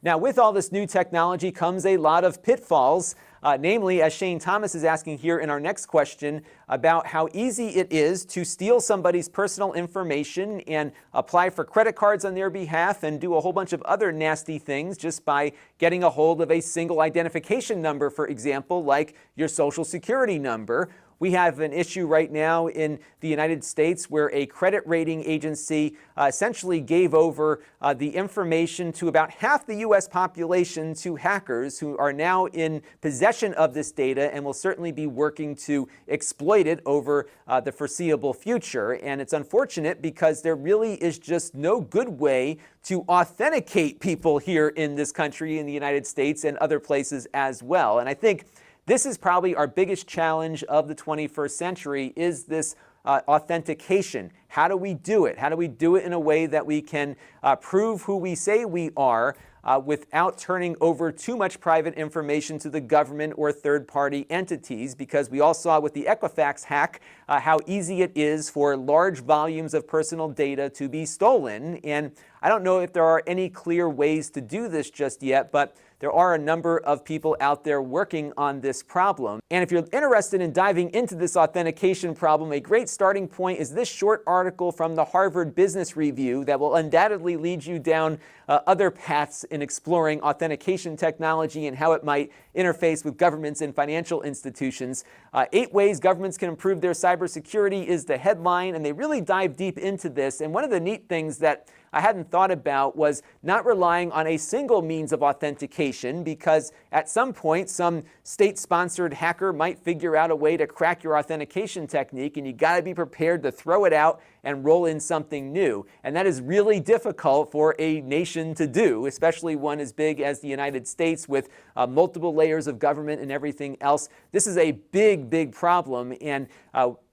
Now, with all this new technology comes a lot of pitfalls, namely, as Shane Thomas is asking here in our next question, about how easy it is to steal somebody's personal information and apply for credit cards on their behalf and do a whole bunch of other nasty things just by getting a hold of a single identification number, for example, like your Social Security number. We have an issue right now in the United States where a credit rating agency essentially gave over the information to about half the U.S. population to hackers who are now in possession of this data and will certainly be working to exploit it over the foreseeable future. And it's unfortunate because there really is just no good way to authenticate people here in this country, in the United States, and other places as well. And I think this is probably our biggest challenge of the 21st century, is this authentication. How do we do it? How do we do it in a way that we can prove who we say we are without turning over too much private information to the government or third-party entities? Because we all saw with the Equifax hack how easy it is for large volumes of personal data to be stolen. And I don't know if there are any clear ways to do this just yet, but there are a number of people out there working on this problem. And if you're interested in diving into this authentication problem, a great starting point is this short article from the Harvard Business Review that will undoubtedly lead you down other paths in exploring authentication technology and how it might interface with governments and financial institutions. 8 ways governments can improve their cybersecurity is the headline, and they really dive deep into this. And one of the neat things that I hadn't thought about was not relying on a single means of authentication, because at some point some state-sponsored hacker might figure out a way to crack your authentication technique, and you got to be prepared to throw it out and roll in something new. And that is really difficult for a nation to do, especially one as big as the United States with multiple layers of government and everything else. This is a big, big problem, and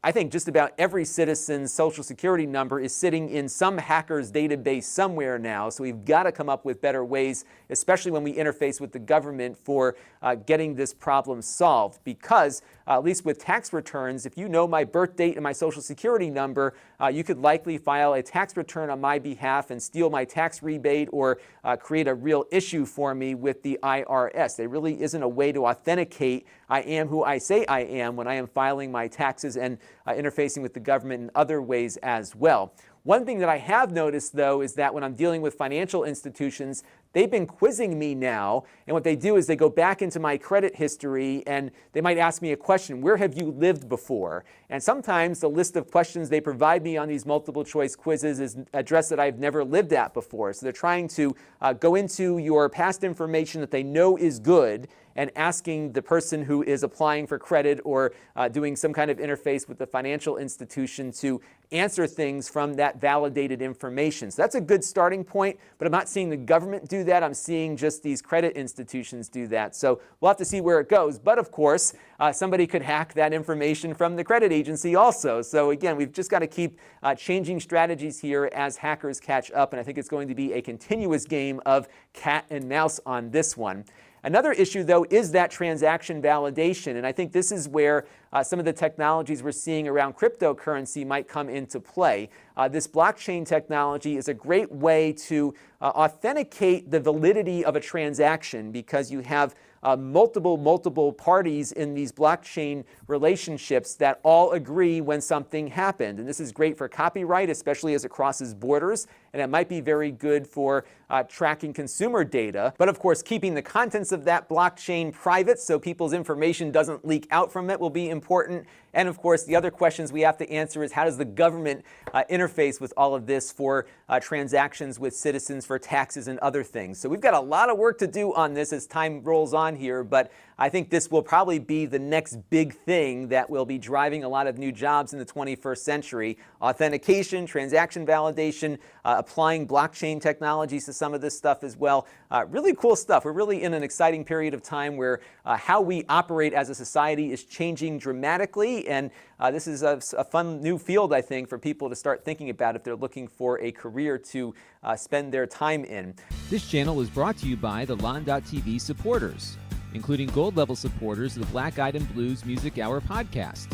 I think just about every citizen's Social Security number is sitting in some hacker's database somewhere now. So we've got to come up with better ways, especially when we interface with the government, for getting this problem solved. Because, at least with tax returns, if you know my birth date and my Social Security number, you could likely file a tax return on my behalf and steal my tax rebate or create a real issue for me with the IRS. There really isn't a way to authenticate I am who I say I am when I am filing my taxes and interfacing with the government in other ways as well. One thing that I have noticed, though, is that when I'm dealing with financial institutions, they've been quizzing me now, and what they do is they go back into my credit history and they might ask me a question: where have you lived before? And sometimes the list of questions they provide me on these multiple choice quizzes is an address that I've never lived at before. So they're trying to go into your past information that they know is good and asking the person who is applying for credit or doing some kind of interface with the financial institution to answer things from that validated information. So that's a good starting point, but I'm not seeing the government do that. I'm seeing just these credit institutions do that. So we'll have to see where it goes. But of course, somebody could hack that information from the credit agency also. So again, we've just got to keep changing strategies here as hackers catch up. And I think it's going to be a continuous game of cat and mouse on this one. Another issue, though, is that transaction validation, and I think this is where some of the technologies we're seeing around cryptocurrency might come into play. This blockchain technology is a great way to authenticate the validity of a transaction, because you have multiple parties in these blockchain relationships that all agree when something happened. And this is great for copyright, especially as it crosses borders, and it might be very good for tracking consumer data. But of course, keeping the contents of that blockchain private so people's information doesn't leak out from it will be important. And of course, the other questions we have to answer is, how does the government interface with all of this for transactions with citizens, for taxes and other things? So we've got a lot of work to do on this as time rolls on here, but I think this will probably be the next big thing that will be driving a lot of new jobs in the 21st century. Authentication, transaction validation, applying blockchain technologies to some of this stuff as well. Really cool stuff. We're really in an exciting period of time where how we operate as a society is changing dramatically, and this is a fun new field, I think, for people to start thinking about if they're looking for a career to spend their time in. This channel is brought to you by the Lon.TV supporters, including gold-level supporters of the Black Eyed and Blues Music Hour podcast,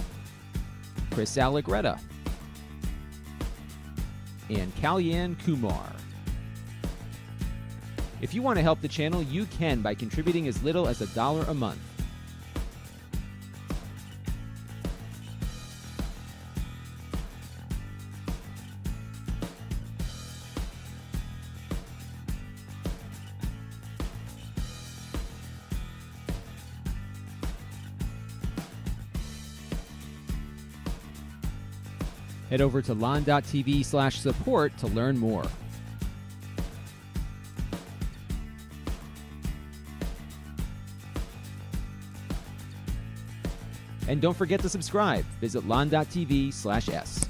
Chris Allegretta, and Kalyan Kumar. If you want to help the channel, you can by contributing as little as $1 a month. Head over to Lon.TV/support to learn more. And don't forget to subscribe. Visit Lon.TV/s.